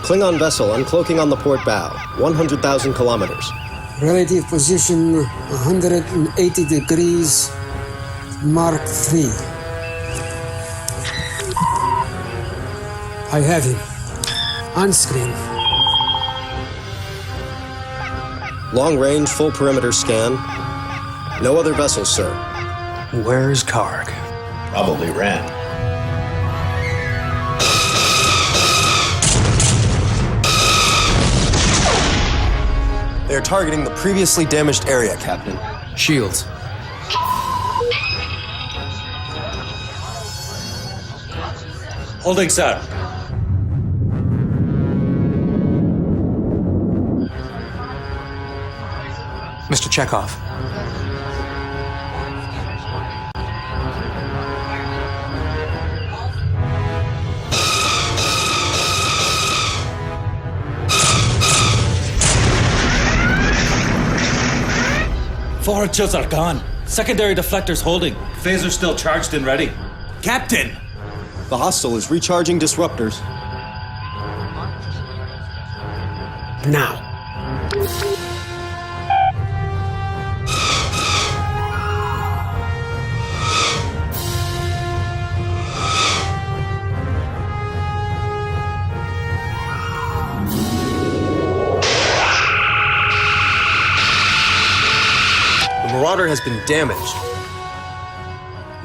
Klingon vessel uncloaking on the port bow, 100,000 kilometers. Relative position 180 degrees, Mark 3. I have him. On screen. Long range, full perimeter scan. No other vessels, sir. Where's Karg? Probably ran. They are targeting the previously damaged area, Captain. Shields. Holding, sir. Mr. Chekhov. Forward shields are gone. Secondary deflectors holding. Phaser still charged and ready. Captain! The hostile is recharging disruptors. Now. The Marauder has been damaged.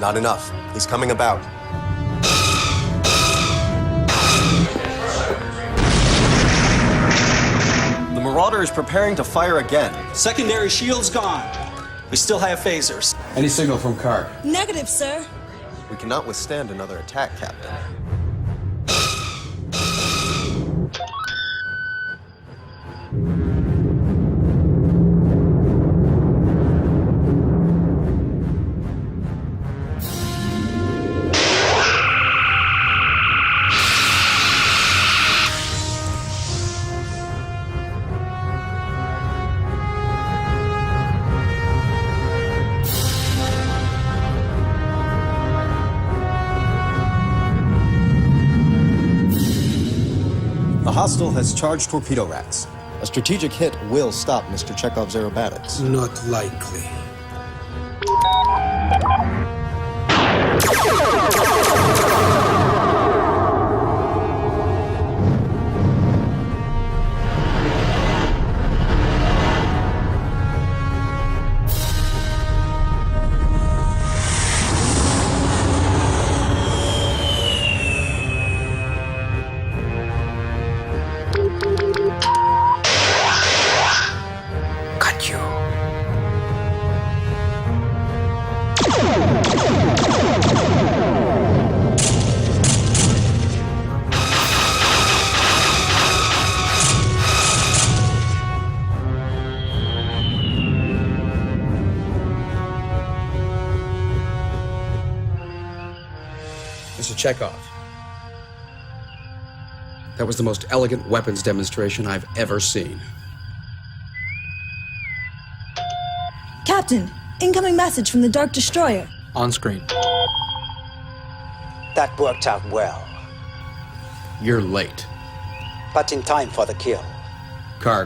Not enough. He's coming about. The Marauder is preparing to fire again. Secondary shields gone. We still have phasers. Any signal from Karg? Negative, sir. We cannot withstand another attack, Captain. The hostile has charged torpedo racks. A strategic hit will stop Mr. Chekhov's aerobatics. Not likely. Got you. Mr. Chekhov. That was the most elegant weapons demonstration I've ever seen. Captain, incoming message from the Dark Destroyer. On screen. That worked out well, You're late. but in time for the kill. Karg,